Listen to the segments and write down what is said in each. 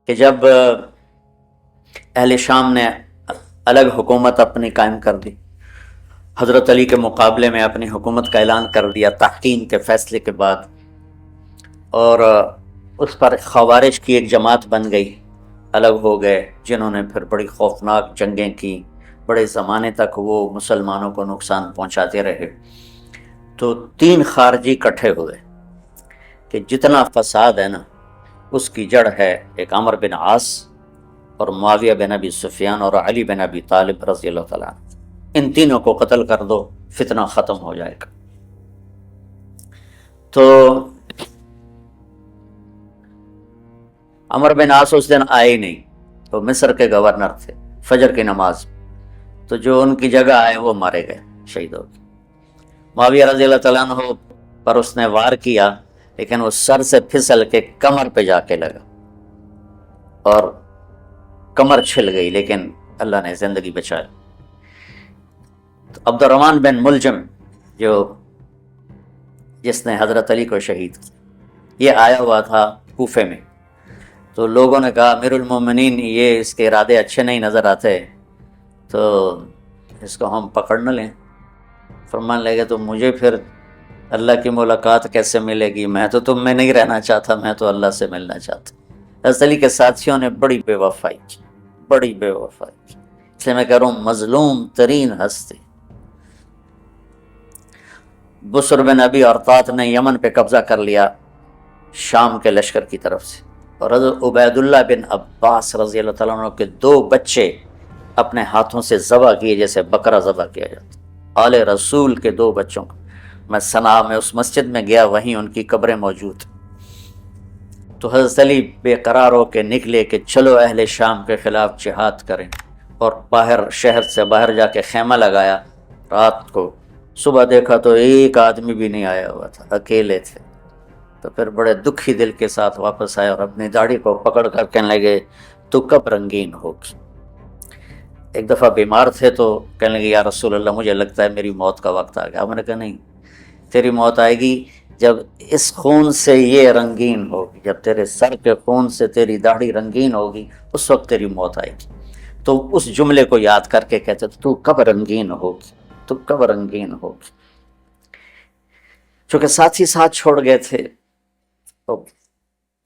کہ جب اہل شام نے الگ حکومت اپنی قائم کر دی، حضرت علی کے مقابلے میں اپنی حکومت کا اعلان کر دیا تحقین کے فیصلے کے بعد، اور اس پر خوارج کی ایک جماعت بن گئی، الگ ہو گئے، جنہوں نے پھر بڑی خوفناک جنگیں کی، بڑے زمانے تک وہ مسلمانوں کو نقصان پہنچاتے رہے۔ تو 3 خارجی اکٹھے ہوئے کہ جتنا فساد ہے نا اس کی جڑ ہے ایک عمر بن عاص اور معاویہ بن ابی سفیان اور علی بن ابی طالب رضی اللہ تعالیٰ عنہ، ان تینوں کو قتل کر دو، فتنہ ختم ہو جائے گا۔ تو عمر بن عاص اس دن آئے ہی نہیں، تو مصر کے گورنر تھے، فجر کی نماز، تو جو ان کی جگہ آئے وہ مارے گئے، شہید ہو گئے۔ معاویہ رضی اللہ تعالیٰ عنہ پر اس نے وار کیا، لیکن وہ سر سے پھسل کے کمر پہ جا کے لگا اور کمر چھل گئی، لیکن اللہ نے زندگی بچائی۔ عبد الرحمن بن ملجم جس نے حضرت علی کو شہید کیا، یہ آیا ہوا تھا کوفے میں، تو لوگوں نے کہا امیر المومنین یہ اس کے ارادے اچھے نہیں نظر آتے، تو اس کو ہم پکڑ نہ لیں۔ فرمان لے گئے تو مجھے پھر اللہ کی ملاقات کیسے ملے گی، میں تو تم میں نہیں رہنا چاہتا، میں تو اللہ سے ملنا چاہتا۔ حضرت علی کے ساتھیوں نے بڑی بے وفائی کی، بڑی بے وفائی کی، اس لیے میں کہہ رہا ہوں مظلوم ترین ہستی۔ بسر بن ابی ارطاط نے یمن پہ قبضہ کر لیا شام کے لشکر کی طرف سے، اور حضرت عبید اللہ بن عباس رضی اللہ تعالیٰ عنہ کے 2 بچے اپنے ہاتھوں سے ذبح کیے، جیسے بکرا ذبح کیا جاتا۔ آل رسول کے 2 بچوں کو، میں صنعاء میں اس مسجد میں گیا، وہیں ان کی قبریں موجود۔ تو حضرت علی بے قرار ہو کے نکلے کہ چلو اہل شام کے خلاف جہاد کریں، اور باہر شہر سے باہر جا کے خیمہ لگایا رات کو۔ صبح دیکھا تو ایک آدمی بھی نہیں آیا ہوا تھا، اکیلے تھے۔ تو پھر بڑے دکھی دل کے ساتھ واپس آئے اور اپنی داڑھی کو پکڑ کر کہنے لگے تو کب رنگین ہوگی۔ ایک دفعہ بیمار تھے تو کہنے لگے یا رسول اللہ مجھے لگتا ہے میری موت کا وقت آ گیا۔ میں نے کہا نہیں، تیری موت آئے گی جب اس خون سے یہ رنگین ہوگی، جب تیرے سر کے خون سے تیری داڑھی رنگین ہوگی اس وقت تیری موت آئے گی۔ تو اس جملے کو یاد کر کے کہتے تو کب رنگین ہوگی، تو کب رنگین ہوگی۔ چونکہ ساتھی ساتھ چھوڑ گئے تھے تو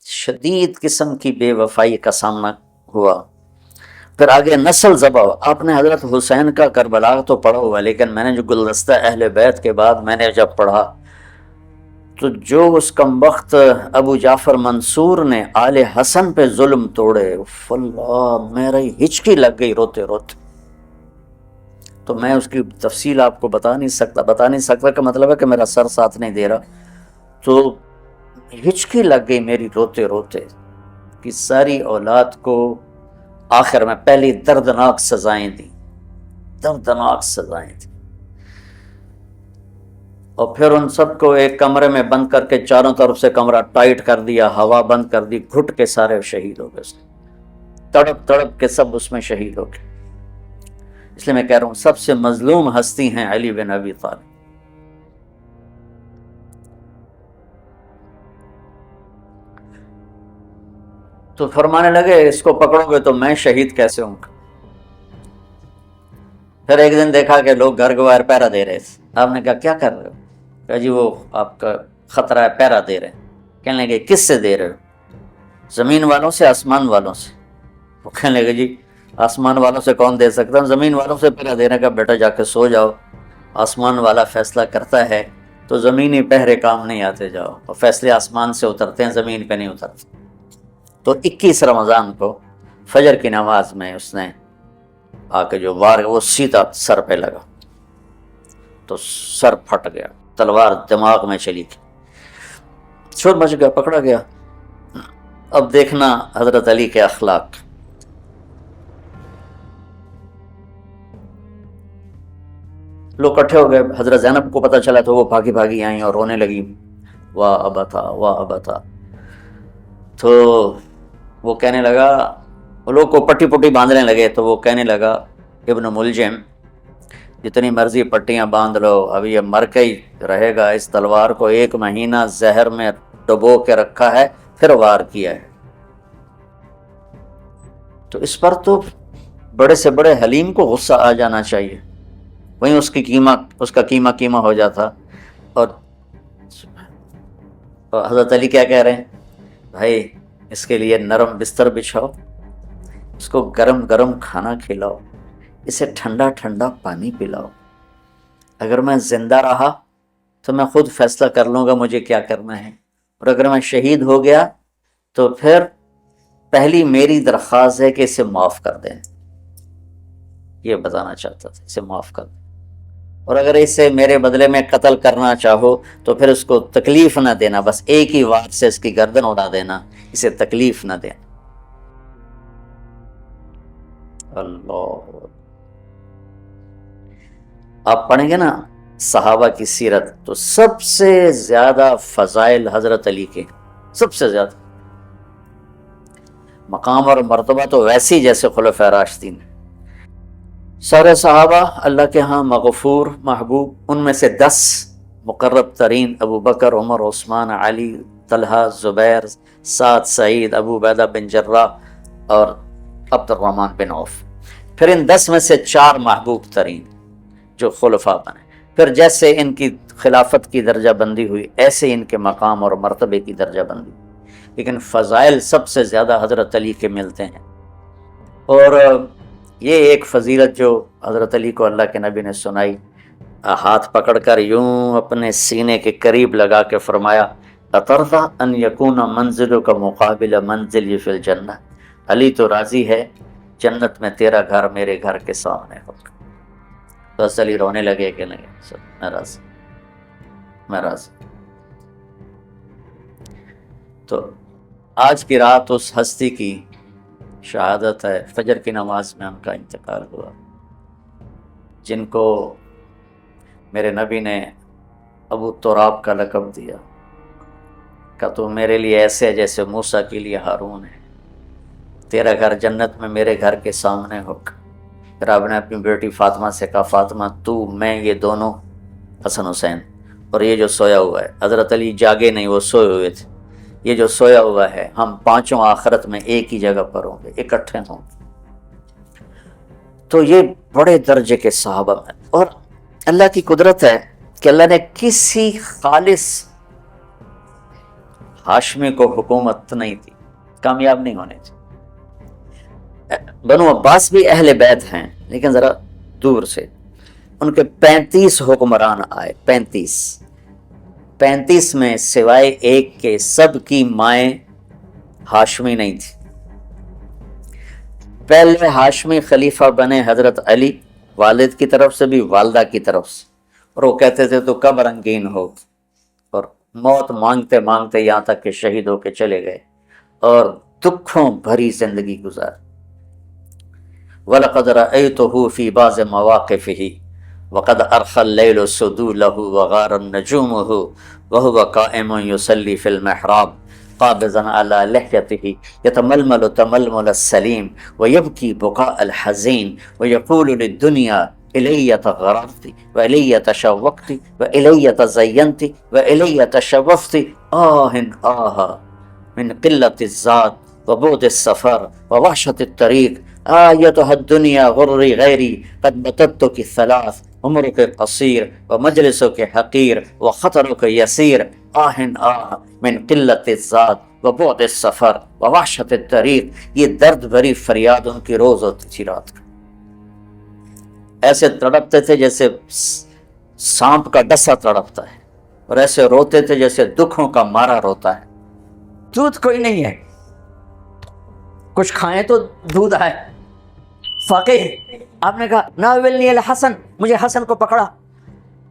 شدید قسم کی بے وفائی کا سامنا ہوا۔ پھر آگے نسل ذبح ہوا۔ آپ نے حضرت حسین کا کربلا تو پڑھا ہوا، لیکن میں نے جو گلدستہ اہل بیت کے بعد میں نے جب پڑھا تو جو اس کمبخت ابو جعفر منصور نے آل حسن پہ ظلم توڑے، اللہ میری ہچکی لگ گئی روتے روتے۔ تو میں اس کی تفصیل آپ کو بتا نہیں سکتا کا مطلب ہے کہ میرا سر ساتھ نہیں دے رہا، تو ہچکی لگ گئی میری روتے روتے کہ ساری اولاد کو آخر میں پہلی دردناک سزائیں دی، دردناک سزائیں دی، اور پھر ان سب کو ایک کمرے میں بند کر کے چاروں طرف سے کمرہ ٹائٹ کر دیا، ہوا بند کر دی، گھٹ کے سارے شہید ہو گئے، تڑپ تڑپ کے سب اس میں شہید ہو گئے۔ اس لیے میں کہہ رہا ہوں سب سے مظلوم ہستی ہیں علی بن ابی طالب۔ تو فرمانے لگے اس کو پکڑو گے تو میں شہید کیسے ہوں گا۔ پھر ایک دن دیکھا کہ لوگ گھر گوار پہرا دے رہے تھے۔ آپ نے کہا کیا کر رہے ہو؟ کہا جی وہ آپ کا خطرہ ہے، پہرا دے رہے ہیں۔ کہنے لگے کس سے دے رہے ہو؟ زمین والوں سے، آسمان والوں سے؟ وہ کہنے لگے جی آسمان والوں سے کون دے سکتا ہوں، زمین والوں سے پہرا دینے کا، بیٹا جا کے سو جاؤ، آسمان والا فیصلہ کرتا ہے، تو زمینی پہرے کام نہیں آتے، جاؤ، اور فیصلے آسمان سے اترتے ہیں، زمین پہ نہیں اترتے۔ تو 21 رمضان کو فجر کی نماز میں اس نے آ کے جو وار وہ سیدھا سر پہ لگا تو سر پھٹ گیا، تلوار دماغ میں چلی گئی، شور مچ گیا، پکڑا گیا۔ اب دیکھنا حضرت علی کے اخلاق۔ لوگ اکٹھے ہو گئے، حضرت زینب کو پتہ چلا تو وہ بھاگی بھاگی آئیں اور رونے لگی، واہ ابتا واہ ابتا۔ تو وہ کہنے لگا، وہ لوگ کو پٹی پٹی باندھنے لگے، تو وہ کہنے لگا ابن ملجم جتنی مرضی پٹیاں باندھ لو، اب یہ مر کے ہی رہے گا، اس تلوار کو 1 مہینہ زہر میں ڈبو کے رکھا ہے، پھر وار کیا ہے۔ تو اس پر تو بڑے سے بڑے حلیم کو غصہ آ جانا چاہیے، وہیں اس کا قیمہ ہو جاتا۔ اور حضرت علی کیا کہہ رہے ہیں؟ بھائی اس کے لیے نرم بستر بچھاؤ، اس کو گرم گرم کھانا کھلاؤ، اسے ٹھنڈا ٹھنڈا پانی پلاؤ۔ اگر میں زندہ رہا تو میں خود فیصلہ کر لوں گا مجھے کیا کرنا ہے، اور اگر میں شہید ہو گیا تو پھر پہلی میری درخواست ہے کہ اسے معاف کر دیں۔ یہ بتانا چاہتا تھا، اسے معاف کر دیں، اور اگر اسے میرے بدلے میں قتل کرنا چاہو تو پھر اس کو تکلیف نہ دینا، بس ایک ہی وار سے اس کی گردن اڑا دینا، اسے تکلیف نہ دینا۔ اللہ، آپ پڑھیں گے نا صحابہ کی سیرت تو سب سے زیادہ فضائل حضرت علی کے، سب سے زیادہ مقام اور مرتبہ تو ویسی جیسے خلفائے راشدین۔ سارے صحابہ اللہ کے ہاں مغفور محبوب، ان میں سے 10 مقرب ترین ابو بکر، عمر، عثمان، علی، طلحہ، زبیر، سعد، سعید، ابو عبیدہ بن جراح اور عبد الرحمن بن عوف۔ پھر ان 10 میں سے 4 محبوب ترین جو خلفاء بنے، پھر جیسے ان کی خلافت کی درجہ بندی ہوئی ایسے ان کے مقام اور مرتبے کی درجہ بندی، لیکن فضائل سب سے زیادہ حضرت علی کے ملتے ہیں۔ اور یہ ایک فضیلت جو حضرت علی کو اللہ کے نبی نے سنائی، ہاتھ پکڑ کر یوں اپنے سینے کے قریب لگا کے فرمایا، اَتَرْضَىٰ أَن يَكُونَ مَنزِلُكَ مُقَابِلَ مَنزِلِي فِي الْجَنَّةِ، علی تو راضی ہے جنت میں تیرا گھر میرے گھر کے سامنے ہوگا۔ بس علی رونے لگے کہ نہیں، میں راضی، میں راضی۔ تو آج کی رات اس ہستی کی شہادت ہے، فجر کی نماز میں ان کا انتقال ہوا، جن کو میرے نبی نے ابو تراب کا لقب دیا، کہ تو میرے لیے ایسے ہے جیسے موسیٰ کے لیے ہارون ہے، تیرا گھر جنت میں میرے گھر کے سامنے ہوگا۔ پھر آپ نے اپنی بیٹی فاطمہ سے کہا، فاطمہ تو میں یہ دونوں حسن حسین، اور یہ جو سویا ہوا ہے، حضرت علی جاگے نہیں، وہ سوئے ہوئے تھے، یہ جو سویا ہوا ہے ہم پانچوں آخرت میں ایک ہی جگہ پر ہوں گے، اکٹھے ہوں گے۔ تو یہ بڑے درجے کے صحابہ ہیں، اور اللہ کی قدرت ہے کہ اللہ نے کسی خالص ہاشمی کو حکومت نہیں دی، کامیاب نہیں ہونے دی۔ بنو عباس بھی اہل بیت ہیں لیکن ذرا دور سے، ان کے 35 حکمران آئے، 35 میں سوائے ایک کے سب کی مائیں ہاشمی نہیں تھی۔ پہلے ہاشمی خلیفہ بنے حضرت علی، والد کی طرف سے بھی والدہ کی طرف سے، اور وہ کہتے تھے تو کب رنگین ہو، اور موت مانگتے مانگتے یہاں تک کہ شہید ہو کے چلے گئے اور دکھوں بھری زندگی گزار۔ وَلَقَدْ رَأَيْتُهُ فِي بَعْضِ مَوَاقِفِهِ وَقَدْ أَرْخَى اللَّيْلُ سُدُولَهُ وَغَارَتْ نَجُومُهُ وَهُوَ قَائِمٌ يُصَلِّي فِي الْمِحْرَابِ قَابِضًا عَلَى لِحْيَتِهِ يَتَمَلْمَلُ تَمَلْمُلَ السَّلِيمِ وَيَبْكِي بُكَاءَ الْحَزِينِ وَيَقُولُ لِلدُّنْيَا إِلَيَّ تَغَرَّرْتِ وَإِلَيَّ تَشَوَّقْتِ وَإِلَيَّ تَزَيَّنْتِ وَإِلَيَّ تَشَوَّفْتِ آهٍ آه من قلة الذات وبعد السفر ووحشة الطريق آيتها الدنيا غري غيري قد بتتك الثلاث عمرك قصير ومجلسك حقير وخطرك يسير آه من قلة الذات وبعد السفر ووحشة الطريق۔ یہ درد بھری فریاد ان کی روز ہوتی تھی رات کو، ایسے تڑپتے تھے جیسے سانپ کا ڈسا تڑپتا ہے، اور ایسے روتے تھے جیسے دکھوں کا مارا روتا ہے۔ دودھ کوئی نہیں ہے، کچھ کھائیں تو دودھ ہے۔ فقہ آپ نے کہا ناولنی الحسن، مجھے حسن کو پکڑا،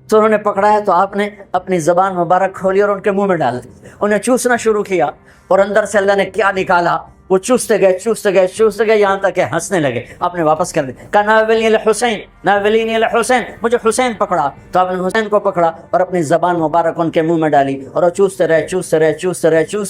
تو انہوں نے پکڑا ہے تو آپ نے اپنی زبان مبارک کھولی اور ان کے منہ میں ڈال دی، انہیں چوسنا شروع کیا، اور اندر سے اللہ نے کیا نکالا، وہ چوستے گئے یہاں تک کہ ہنسنے لگے۔ آپ نے واپس کر دیا، کہا ناولنی الحسین، ناولنی الحسین، مجھے حسین پکڑا، تو آپ نے حسین کو پکڑا اور اپنی زبان مبارک ان کے منہ میں ڈالی، اور وہ چوستے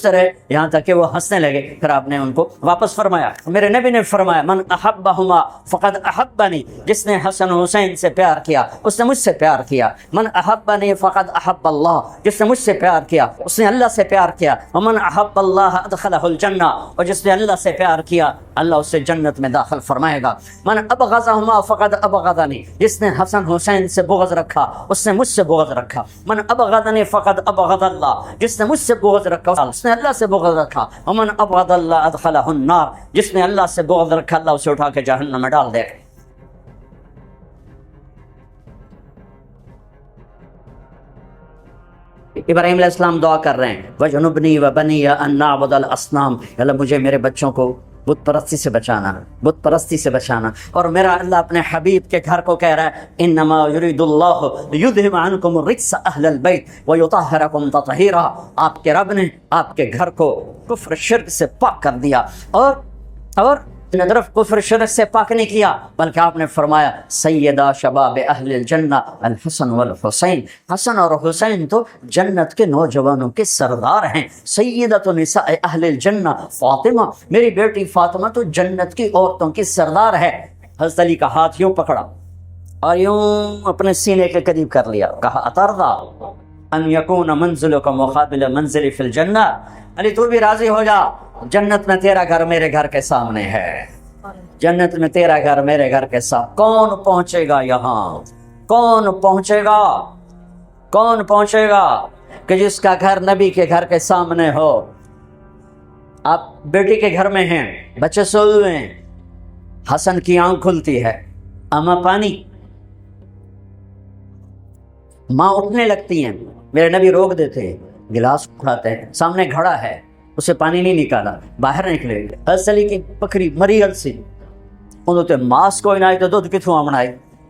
رہے یہاں تک کہ وہ ہنسنے لگے۔ پھر آپ نے ان کو واپس فرمایا، میرے نبی نے فرمایا من احبہما فقد احبنی، جس نے حسن حسین سے پیار کیا اس نے مجھ سے پیار کیا۔ من احبنی فقد احب اللہ، جس نے مجھ سے پیار کیا اس نے اللہ سے پیار کیا۔ ومن احب اللہ ادخلہ الجنہ، اور جس نے نے اللہ سے پیار کیا اللہ اسے جنت میں داخل فرمائے گا۔ من ابغضہما فقد ابغضنی، جس نے حسن حسین سے بغض رکھا اس نے مجھ سے بغض رکھا۔ من ابغضنی فقد ابغض اللہ، جس نے مجھ سے بغض رکھا اس نے اللہ سے بغض رکھا۔ ومن ابغض اللہ ادخلہ النار، جس نے اللہ سے بغض رکھا اللہ اسے اٹھا کے جہنم میں ڈال دے گا۔ ابراہیم علیہ السلام دعا کر رہے ہیں وَجْنُبْنِي وَبَنِيَّ أَن نَّعْبُدَ الْأَصْنَامَ، اللہ مجھے میرے بچوں کو بت پرستی سے بچانا، بت پرستی سے بچانا۔ اور میرا اللہ اپنے حبیب کے گھر کو کہہ رہا ہے انما یرید اللہ لیذھب عنکم الرجس اہل البیت ویطہرکم تطہیرا، آپ کے رب نے آپ کے گھر کو کفر شرک سے پاک کر دیا، اور نہ صرف کفر شرک سے پاک نہیں کیا بلکہ آپ نے فرمایا سیدہ شباب اہل الجنہ الحسن والحسین، حسن اور حسین تو جنت کے نوجوانوں کے سردار ہیں۔ سیدۃ نساء اہل الجنہ فاطمہ، میری بیٹی فاطمہ تو جنت کی عورتوں کی سردار ہے۔ حضرت علی کا ہاتھ یوں پکڑا اور یوں اپنے سینے کے قریب کر لیا، کہا اترضا ان یکون منزلک مقابل منزلی فی الجنہ، علی تو بھی راضی ہو جا، جنت میں تیرا گھر میرے گھر کے سامنے ہے، جنت میں تیرا گھر میرے گھر کے ساتھ۔ کون پہنچے گا یہاں؟ کون پہنچے گا؟ کون پہنچے گا کہ جس کا گھر نبی کے گھر کے سامنے ہو؟ آپ بیٹی کے گھر میں ہیں، بچے سوئے ہوئے ہیں، حسن کی آنکھ کھلتی ہے، اما پانی، ماں اٹھنے لگتی ہیں، میرے نبی روک دیتے ہیں، گلاس اٹھاتے ہیں، سامنے گھڑا ہے، اسے پانی نہیں نکالا، باہر نکلے گئے۔ حضرت علی کی بکری مری سی انہوں تے ماس کوئی نہ آئی تو دودھ کتوں آمنا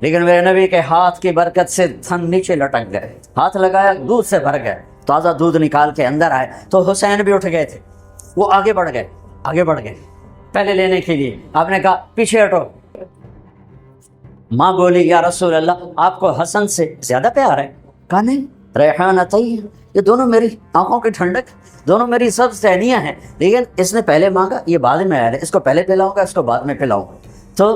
لیکن میرے نبی کے ہاتھ کی برکت سے تھن نیچے لٹک گئے، ہاتھ لگایا دودھ سے بھر گئے، تازہ دودھ نکال کے اندر آئے تو حسین بھی اٹھ گئے تھے، وہ آگے بڑھ گئے، آگے بڑھ گئے پہلے لینے کے لیے۔ آپ نے کہا پیچھے ہٹو۔ ماں بولی یا رسول اللہ آپ کو حسن سے زیادہ پیار ہے؟ کہا نہیں، ریحانہ طیب، یہ دونوں میری آنکھوں کی ٹھنڈک، دونوں میری سب سہنیاں ہیں، لیکن اس نے پہلے مانگا، یہ بعد میں آیا ہے، اس کو پہلے پلاؤں گا، اس کو بعد میں پلاؤں گا۔ تو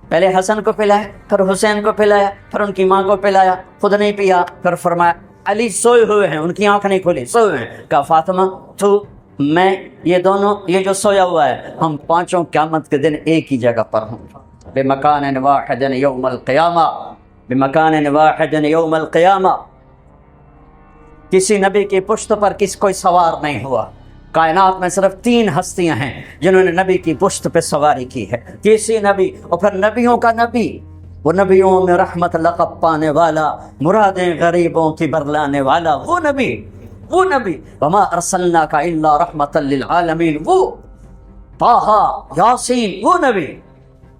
پہلے حسن کو پلایا، پھر حسین کو پلایا، پھر ان کی ماں کو پلایا، خود نہیں پیا، پھر فرمایا علی سوئے ہوئے ہیں، ان کی آنکھ نہیں کھلی، سوئے ہوئے ہیں۔ کہا فاطمہ تو میں یہ دونوں، یہ جو سویا ہوا ہے، ہم پانچوں قیامت کے دن ایک ہی جگہ پر ہوں، بمکان واحد یوم القیامہ، بمکان واحد یوم القیامہ۔ کسی نبی کی پشت پر کوئی سوار نہیں ہوا، کائنات میں صرف 3 ہستیاں ہیں جنہوں نے نبی کی پشت پہ سواری کی ہے، کسی نبی، اور پھر نبیوں کا نبی، وہ نبیوں میں رحمت لقب پانے والا، مرادیں غریبوں کی برلانے والا، وہ نبی، وہ نبی، وما ارسلناک الا رحمت للعالمین، وہ طٰہٰ یاسین، وہ نبی۔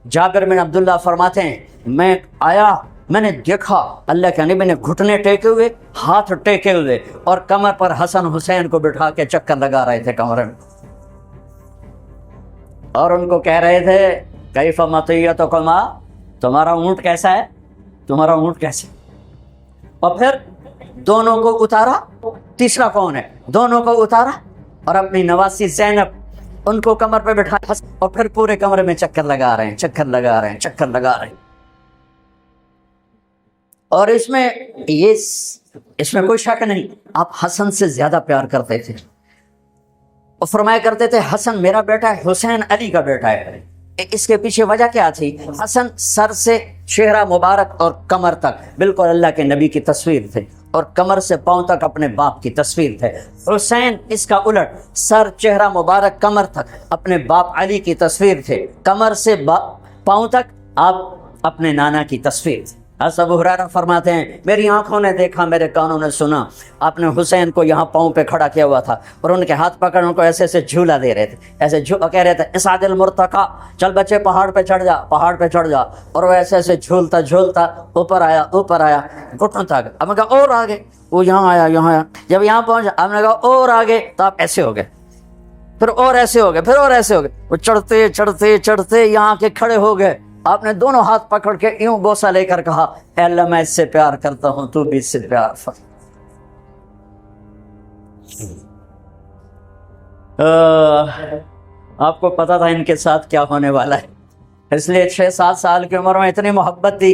جابر بن عبداللہ فرماتے ہیں میں آیا، میں نے دیکھا اللہ کے نبی نے گھٹنے ٹیکے ہوئے، ہاتھ ٹیکے ہوئے، اور کمر پر حسن حسین کو بٹھا کے چکر لگا رہے تھے کمرے میں، اور ان کو کہہ رہے تھے کیف مطیتکما، تمہارا اونٹ کیسا ہے، تمہارا اونٹ کیسا ہے۔ اور پھر دونوں کو اتارا، تیسرا کون ہے، دونوں کو اتارا اور اپنی نواسی زینب ان کو کمر پہ بٹھایا، اور پھر پورے کمرے میں چکر لگا رہے ہیں، چکر لگا رہے ہیں، چکر لگا رہے ہیں۔ اور اس میں کوئی شک نہیں، آپ حسن سے زیادہ پیار کرتے تھے، اور فرمایا کرتے تھے حسن میرا بیٹا ہے، حسین علی کا بیٹا ہے۔ اس کے پیچھے وجہ کیا تھی؟ حسن سر سے چہرہ مبارک اور کمر تک بالکل اللہ کے نبی کی تصویر تھے، اور کمر سے پاؤں تک اپنے باپ کی تصویر تھے۔ حسین اس کا الٹ، سر چہرہ مبارک کمر تک اپنے باپ علی کی تصویر تھے، کمر سے پاؤں تک آپ اپنے نانا کی تصویر تھے۔ حضرت ابو ہریرہ فرماتے ہیں میری آنکھوں نے دیکھا، میرے کانوں نے سنا، آپ نے حسین کو یہاں پاؤں پہ کھڑا کیا ہوا تھا اور ان کے ہاتھ پکڑ ان کو ایسے ایسے جھولا دے رہے تھے، ایسے کہہ رہے تھے اسعد المرتقی، چل بچے پہاڑ پہ چڑھ جا، پہاڑ پہ چڑھ جا، اور وہ ایسے ایسے جھولتا جھولتا اوپر آیا، اوپر آیا، گھٹنوں تک۔ اب نے کہا اور آگے، وہ یہاں آیا، یہاں آیا، جب یہاں پہنچا آپ نے کہا اور آگے، تو آپ ایسے ہو گئے، پھر اور ایسے ہو گئے، پھر اور ایسے ہو گئے، وہ چڑھتے چڑھتے چڑھتے یہاں کے کھڑے ہو گئے۔ آپ نے دونوں ہاتھ پکڑ کے یوں بوسہ لے کر کہا اے اللہ میں اس سے پیار کرتا ہوں، تو بھی اس سے پیار فرما۔ آپ کو پتا تھا ان کے ساتھ کیا ہونے والا ہے، اس لیے 6-7 سال کی عمر میں اتنی محبت دی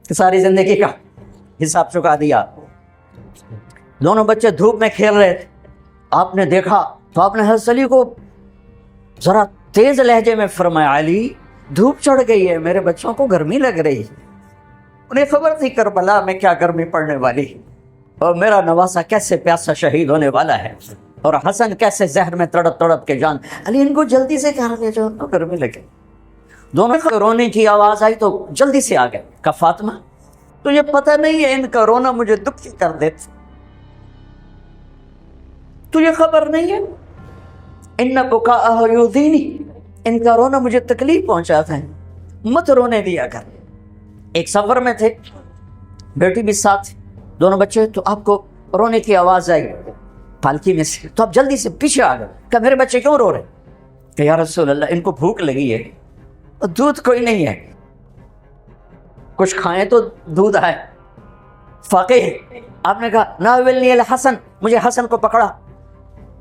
کہ ساری زندگی کا حساب چکا دیا۔ دونوں بچے دھوپ میں کھیل رہے تھے، آپ نے دیکھا تو آپ نے حضرت علی کو ذرا تیز لہجے میں فرمایا علی دھوپ چڑھ گئی ہے، میرے بچوں کو گرمی لگ رہی ہے۔ انہیں خبر تھی کربلا میں کیا گرمی پڑنے والی، اور میرا نواسا کیسے پیاسا شہید ہونے والا ہے، اور حسن کیسے زہر میں تڑپ تڑپ کے جان۔ علی ان کو جلدی سے کہا لے جو ان کو گرمی لگے۔ دونوں کو رونے کی آواز آئی تو جلدی سے آ گئے، کہا فاطمہ تجھے پتہ نہیں ہے ان کا رونا مجھے دکھی کر دیتا، تجھے خبر نہیں ہے ان بکاءہ یؤذینی، ان کا رونا مجھے تکلیف پہنچاتا ہے، مت رونے دیا کر۔ ایک سفر میں تھے، بیٹی بھی ساتھ، دونوں بچے، تو آپ کو رونے کی آواز آئی پالکی میں سے، تو آپ جلدی سے پیچھے آ گئے، کہ میرے بچے کیوں رو رہے؟ کہ یا رسول اللہ ان کو بھوک لگی ہے، دودھ کوئی نہیں ہے، کچھ کھائیں تو دودھ آئے۔ فقیر آپ نے کہا ناولنی الحسن، مجھے حسن کو پکڑا،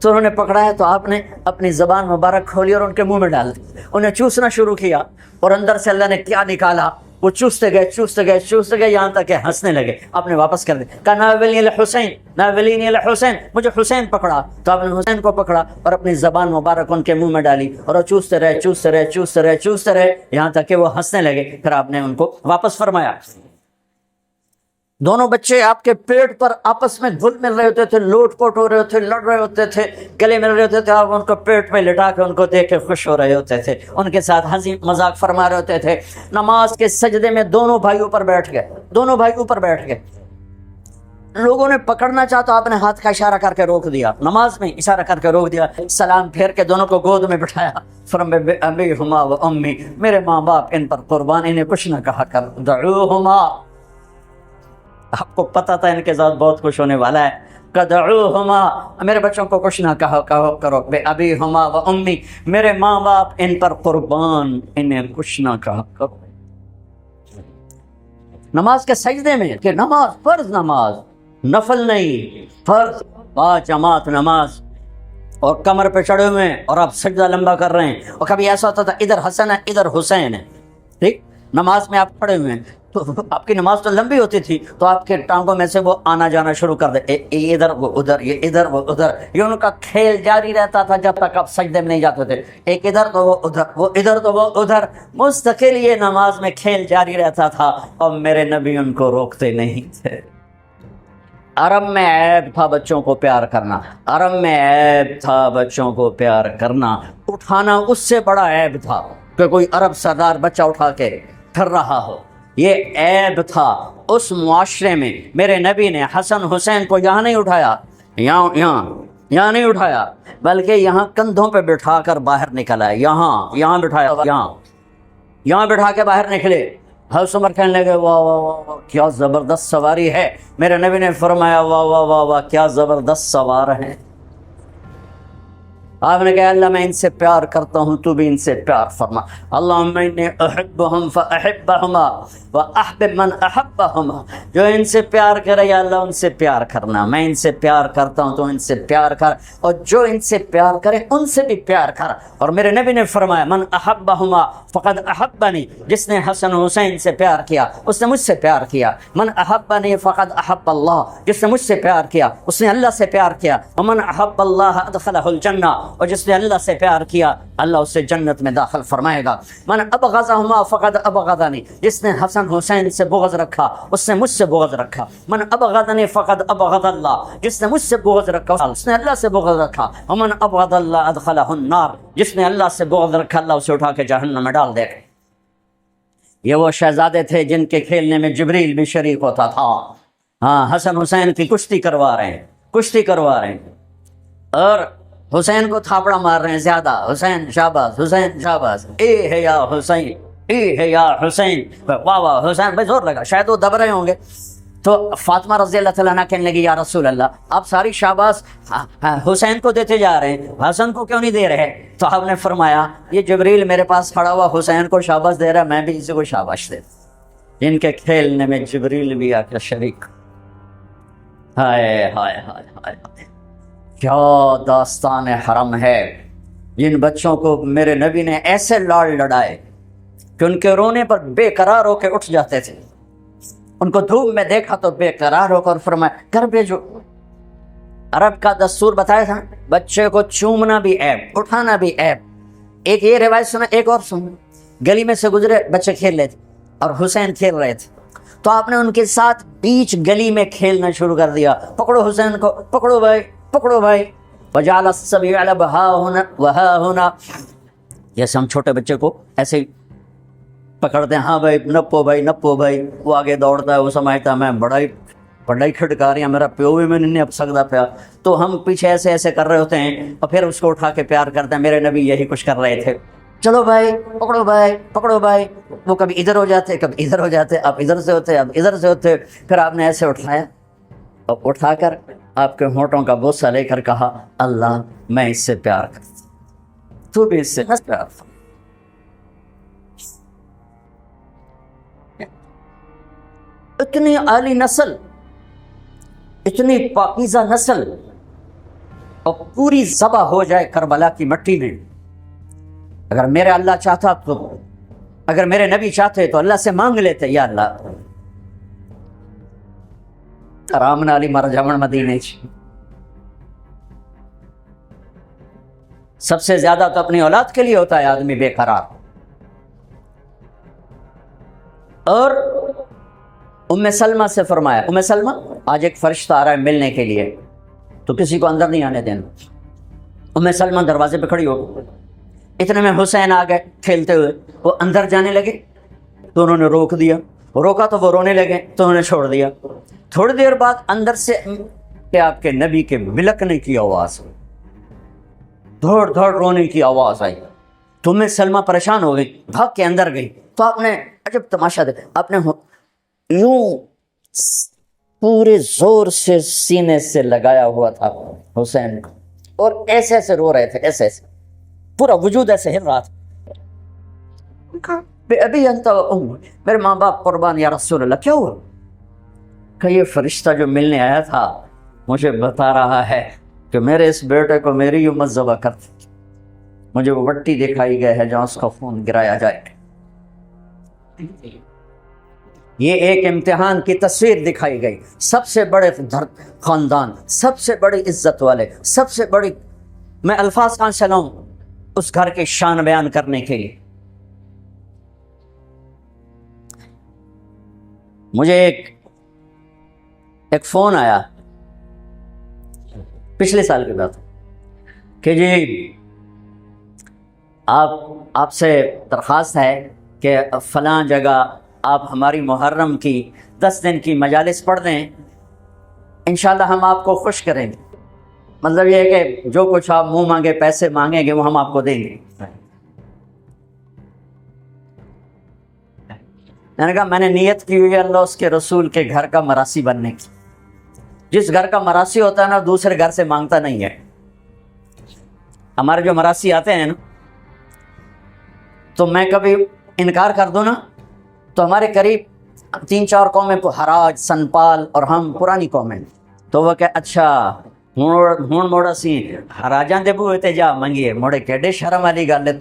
تو انہوں نے پکڑا ہے، تو آپ نے اپنی زبان مبارک کھولی اور ان کے منہ میں ڈال دی، انہیں چوسنا شروع کیا، اور اندر سے اللہ نے کیا نکالا، وہ چوستے گئے چوستے گئے چوستے گئے یہاں تک کہ ہنسنے لگے۔ آپ نے واپس کر دیا، کہا ناولنی الحسین ناولنی الحسین، مجھے حسین پکڑا، تو آپ نے حسین کو پکڑا اور اپنی زبان مبارک ان کے منہ میں ڈالی، اور وہ چوستے رہے چوستے رہے چوستے رہے چوستے رہے یہاں تک کہ وہ ہنسنے لگے۔ پھر آپ نے ان کو واپس فرمایا۔ دونوں بچے آپ کے پیٹ پر آپس میں گھل مل رہے ہوتے تھے، لوٹ پوٹ ہو رہے ہوتے تھے، لڑ رہے ہوتے تھے، گلے مل رہے ہوتے تھے، آپ ان کو پیٹ پہ لٹا کے ان کو دیکھ کے خوش ہو رہے ہوتے تھے، ان کے ساتھ ہنسی مذاق فرما رہے ہوتے تھے۔ نماز کے سجدے میں دونوں بھائی اوپر بیٹھ گئے، دونوں بھائی اوپر بیٹھ گئے، لوگوں نے پکڑنا چاہا تو آپ نے ہاتھ کا اشارہ کر کے روک دیا، نماز میں اشارہ کر کے روک دیا، سلام پھیر کے دونوں کو گود میں بٹھایا، فرمایا ابیہما و امی، میرے ماں باپ ان پر قربان، انہیں کچھ نہ کہا کر، دعوہما، آپ کو پتا تھا ان کے ساتھ بہت کچھ ہونے والا ہے، کدعوہما، میرے بچوں کو کچھ نہ کہو کرو، بے ابیہما و امی، میرے ماں باپ ان پر قربان، انہیں کچھ نہ کہا کرو۔ نماز کے سجدے میں، کہ نماز فرض نماز، نفل نہیں، فرض با جماعت نماز، اور کمر پہ چڑھے ہوئے ہیں اور آپ سجدہ لمبا کر رہے ہیں، اور کبھی ایسا ہوتا تھا ادھر حسن ہے ادھر حسین ہے، ٹھیک، نماز میں آپ کھڑے ہوئے ہیں تو آپ کی نماز تو لمبی ہوتی تھی، تو آپ کے ٹانگوں میں سے وہ آنا جانا شروع کر دے، ادھر وہ ادھر، یہ ادھر وہ ادھر، یہ ان کا کھیل جاری رہتا تھا جب تک آپ سجدے میں نہیں جاتے تھے، ایک ادھر تو وہ ادھر، وہ ادھر تو وہ ادھر، مستقل یہ نماز میں کھیل جاری رہتا تھا، اور میرے نبی ان کو روکتے نہیں تھے۔ عرب میں عیب تھا بچوں کو پیار کرنا، عرب میں عیب تھا بچوں کو پیار کرنا، اٹھانا اس سے بڑا عیب تھا کہ کوئی عرب سردار بچہ اٹھا کے پھر رہا ہو، یہ عیب تھا اس معاشرے میں۔ میرے نبی نے حسن حسین کو یہاں نہیں اٹھایا، یہاں نہیں اٹھایا، بلکہ یہاں کندھوں پہ بٹھا کر باہر نکلا ہے، یہاں بٹھایا، یہاں بٹھا کے باہر نکلے۔ حضرت عمر کہنے لگے واہ واہ واہ واہ کیا زبردست سواری ہے، میرے نبی نے فرمایا واہ واہ واہ واہ کیا زبردست سوار ہیں۔ آپ نے کہا اللہ میں ان سے پیار کرتا ہوں، تو بھی ان سے پیار فرما، اللہم انی احبہم فاحبہما واحبب من احبہما، جو ان سے پیار کرے یا اللہ ان سے پیار کرنا، میں ان سے پیار کرتا ہوں تو ان سے پیار کر، اور جو ان سے پیار کرے ان سے بھی پیار کر۔ اور میرے نبی نے فرمایا من احبہما فقد احبنی، جس نے حسن حسین سے پیار کیا اس نے مجھ سے پیار کیا، من احبنی فقد احب اللہ، جس نے مجھ سے پیار کیا اس نے اللہ سے پیار کیا، ومن احب اللہ ادخلہ الجنہ، اور جس نے اللہ سے پیار کیا اللہ اسے جنت میں داخل فرمائے گا، من ابغضہما فقد ابغضنی، جس نے حسن حسین سے بغض رکھا اس نے مجھ سے بغض رکھا، من ابغضنی فقد ابغض اللہ، جس نے مجھ سے بغض رکھا اس نے اللہ سے بغض رکھا، ومن ابغض اللہ ادخلہ النار، جس نے اللہ سے بغض رکھا اللہ اسے اٹھا کے جہنم میں ڈال دے گا۔ یہ وہ شہزادے تھے جن کے کھیلنے میں جبریل بھی شریک ہوتا تھا، ہاں حسن حسین کی کشتی کروا رہے ہیں، اور حسین کو تھاپڑا مار رہے ہیں زیادہ، حسین شاباز، حسین شاباز، اے ہے یا حسین، اے ہے یا حسین، واہ واہ حسین، بھائی زور لگا، شاید وہ دب رہے ہوں گے۔ تو فاطمہ رضی اللہ تعالیٰ عنہ کہنے لگی یا رسول اللہ آپ ساری شاباز حسین کو دیتے جا رہے ہیں، حسن کو کیوں نہیں دے رہے؟ تو آپ نے فرمایا یہ جبریل میرے پاس کھڑا ہوا حسین کو شاباز دے رہا ہے، میں بھی اسی کو شاباش دے، ان کے کھیلنے میں جبریل بھی آ کے شریک۔ ہائے ہائے ہائے ہائے، کیا داستان حرم ہے، جن بچوں کو میرے نبی نے ایسے لاڑ لڑائے کہ ان کے رونے پر بے قرار ہو کے اٹھ جاتے تھے، ان کو دھوپ میں دیکھا تو بے قرار ہو کر فرمایا گھر بھیجو، عرب کا دستور بتایا تھا، بچے کو چومنا بھی عیب، اٹھانا بھی عیب۔ ایک یہ روایت سنا، ایک اور سن، گلی میں سے گزرے بچے کھیل رہے تھے اور حسین کھیل رہے تھے، تو آپ نے ان کے ساتھ بیچ گلی میں کھیلنا شروع کر دیا، پکڑو حسین کو، پکڑو بھائی، پکڑو بھائی، وجعل السبیع ہا ہونا وہا ہونا، جیسے ہم چھوٹے بچے کو ایسے پکڑتے ہیں، ہاں بھائی نپو بھائی، نپو بھائی، وہ آگے دوڑتا ہے، وہ سمجھتا ہے میں بڑا ہی کھٹکاریاں، میرا پیو بھی میں نہیں اب سکتا پیا، تو ہم پیچھے ایسے ایسے کر رہے ہوتے ہیں اور پھر اس کو اٹھا کے پیار کرتے ہیں۔ میرے نبی یہی کچھ کر رہے تھے، چلو بھائی پکڑو بھائی، پکڑو بھائی، وہ کبھی ادھر ہو جاتے، کبھی ادھر ہو جاتے، اب ادھر سے ہوتے، اب ادھر سے ہوتے، پھر آپ نے ایسے اٹھایا اور اٹھا کر آپ کے ہونٹوں کا بوسہ لے کر کہا، اللہ میں اس سے پیار کرتا ہوں، تو بھی اس سے پیار کرتا۔ اتنی عالی نسل، اتنی پاکیزہ نسل، اور پوری ذبح ہو جائے کربلا کی مٹی میں۔ اگر میرے اللہ چاہتا تو، اگر میرے نبی چاہتے تو اللہ سے مانگ لیتے، یا اللہ آرام نالی مر جاون مدینے چ۔ سب سے زیادہ تو اپنی اولاد کے لیے ہوتا ہے آدمی بے قرار۔ اور ام سلمہ سے فرمایا، ام سلمہ آج ایک فرشتہ آ رہا ہے ملنے کے لیے، تو کسی کو اندر نہیں آنے دینا۔ ام سلمہ دروازے پہ کھڑی ہو گئی، اتنے میں حسین آ گئے کھیلتے ہوئے، وہ اندر جانے لگے تو انہوں نے روک دیا، روکا تو وہ رونے لگے تو انہوں نے چھوڑ دیا۔ تھوڑی دیر بعد اندر سے کہ آپ کے نبی کے بلکنے کی آواز، دھوڑ دھوڑ رونے کی آواز آئی، تو ام سلمہ پریشان ہو گئی، بھاگ کے اندر گئی، تو آپ نے عجب تماشا دیکھا، آپ نے یوں پورے زور سے سینے سے لگایا ہوا تھا حسین کو، اور ایسے ایسے رو رہے تھے، ایسے ایسے پورا وجود ایسے ہل رہا تھا۔ بے ابی انت و امی، میرے ماں باپ قربان یا رسول اللہ۔ کیا ہوا؟ کہ یہ فرشتہ جو ملنے آیا تھا مجھے بتا رہا ہے کہ میرے اس بیٹے کو میری امت ذبح کرتی، مجھے وہ مٹی دکھائی گئی ہے جہاں اس کا خون گرایا جائے۔ یہ ایک امتحان کی تصویر دکھائی گئی، سب سے بڑے خاندان، سب سے بڑی عزت والے، سب سے بڑی، میں الفاظ کہاں سے لاؤں اس گھر کی شان بیان کرنے کے لیے۔ مجھے ایک فون آیا پچھلے سال کی بات کہ جی آپ سے درخواست ہے کہ فلاں جگہ آپ ہماری محرم کی 10 دن کی مجالس پڑھ دیں، انشاءاللہ ہم آپ کو خوش کریں گے۔ مطلب یہ ہے کہ جو کچھ آپ منہ مانگے، پیسے مانگیں گے، وہ ہم آپ کو دیں گے۔ میں نے کہا میں نے نیت کی ہوئی ہے اللہ اس کے رسول کے گھر کا مراسی بننے کی۔ جس گھر کا مراسی ہوتا ہے نا دوسرے گھر سے مانگتا نہیں ہے۔ ہمارے جو مراسی آتے ہیں نا، تو میں کبھی انکار کر دوں نا تو ہمارے قریب 3-4 قومیں، حراج، سنپال اور ہم پرانی قومیں، تو وہ کہ اچھا ہون موڑا سی حراجاں دے بوئے تے جا منگیے، موڑے کیڈے شرم والی گل ہے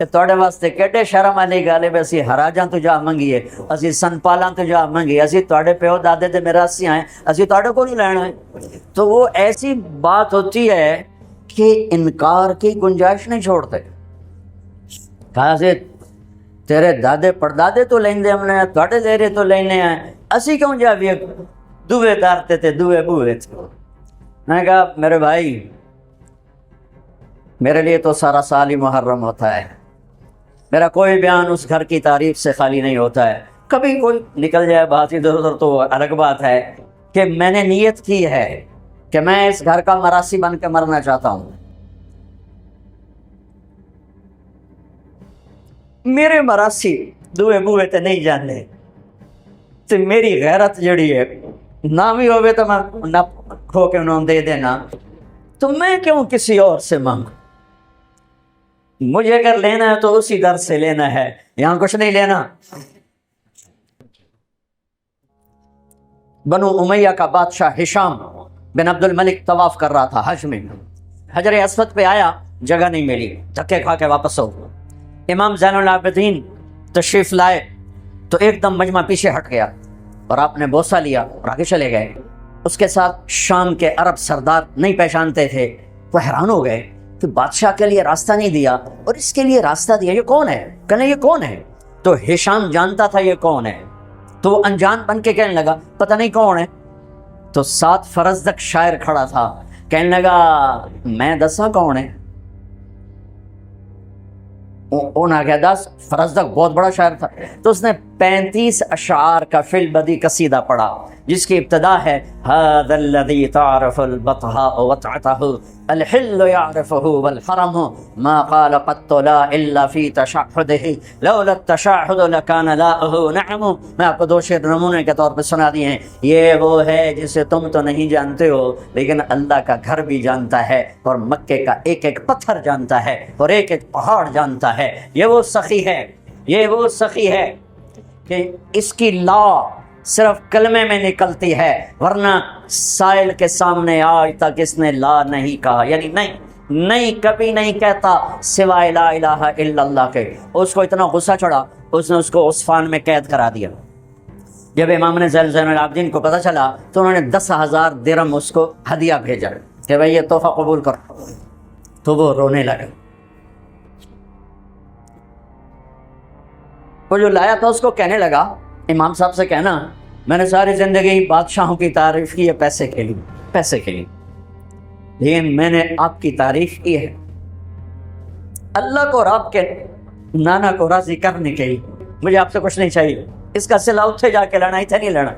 توڑے واسطے کیڈے شرم والی گل ہے، اسی حراجاں تو جا منگیے، اسی سنپالاں تو جا منگیے، اسی توڑے پیو دادے تے میراسی ہیں، اسی توڑے کو نہیں لینا ہے۔ تو وہ ایسی بات ہوتی ہے کہ انکار کی گنجائش نہیں چھوڑتے۔ کہا سے تیرے دادے پردادے تو لیندے ہم نے، توڑے دیرے تو لینے ہیں، اسی کیوں جا بھی دوے دارتے تھے، دوے بوئے تھے۔ میں نے کہا میرے بھائی میرے لیے تو سارا سال ہی محرم ہوتا ہے، میرا کوئی بیان اس گھر کی تعریف سے خالی نہیں ہوتا ہے، کبھی کوئی نکل جائے بات ادھر ادھر تو الگ بات ہے، کہ میں نے نیت کی ہے کہ میں اس گھر کا مراسی بن کے مرنا چاہتا ہوں۔ میرے مراسی دوے بوئے تے نہیں جانے، تو میری غیرت جڑی ہے نہ بھی ہوئے تو میں نہ کھو کے انہوں دے دینا، تو میں کیوں کسی اور سے مانگوں؟ مجھے اگر لینا ہے تو اسی در سے لینا ہے، یہاں کچھ نہیں لینا۔ بنو امیہ کا بادشاہ ہشام بن عبد الملک طواف کر رہا تھا حج میں، حجر اسود پہ آیا، جگہ نہیں ملی، دھکے کھا کے واپس ہو۔ امام زین العابدین تشریف لائے تو ایک دم مجمع پیچھے ہٹ گیا اور آپ نے بوسہ لیا اور آگے چلے گئے۔ اس کے ساتھ شام کے عرب سردار نہیں پہچانتے تھے، وہ حیران ہو گئے کہ بادشاہ کے لیے راستہ نہیں دیا اور اس کے لیے راستہ دیا، یہ کون ہے؟ کہنے یہ کون ہے؟ تو ہشام جانتا تھا یہ کون ہے، تو وہ انجان بن کے کہنے لگا پتہ نہیں کون ہے۔ تو ساتھ فرزدق شاعر کھڑا تھا، کہنے لگا میں دسا کون ہے؟ انہوں نے دس، فرزدق بہت بڑا شاعر تھا، تو اس نے 35 اشعار کا فی البدی قصیدہ پڑھا، جس کی ابتدا ہے هذا الذي تعرف البطحاء وطعته الحل يعرفه والحرم ما قال قط لا الا في تشهده لولا التشهد لكان لاؤه نعم۔ میں آپ کو دو شعر نمونے کے طور پہ سنا دیے ہیں۔ یہ وہ ہے جسے تم تو نہیں جانتے ہو لیکن اللہ کا گھر بھی جانتا ہے اور مکے کا ایک ایک پتھر جانتا ہے اور ایک ایک پہاڑ جانتا ہے۔ یہ وہ سخی ہے، یہ وہ سخی ہے کہ اس کی لا صرف کلمے میں نکلتی ہے، ورنہ سائل کے سامنے آج تک اس نے لا نہیں کہا، یعنی نہیں کبھی نہیں کہتا سوائے لا الہ الا اللہ کے۔ اس کو اتنا غصہ چڑھا، اس نے اس کو عصفان میں قید کرا دیا۔ جب امام نے زین العابدین کو پتہ چلا تو انہوں نے 10,000 درہم اس کو ہدیہ بھیجا کہ بھائی یہ تحفہ قبول کرو، تو وہ رونے لگا۔ وہ جو لایا تھا اس کو کہنے لگا امام صاحب سے کہنا میں نے ساری زندگی بادشاہوں کی تعریف کی ہے پیسے کے لیے، لیکن میں نے آپ کی تعریف کی ہے اللہ کو اور آپ کے نانا کو راضی کرنے کے لیے، مجھے آپ سے کچھ نہیں چاہیے۔ اس کا صلہ اتھے جا کے لینا، اتنے نہیں لینا۔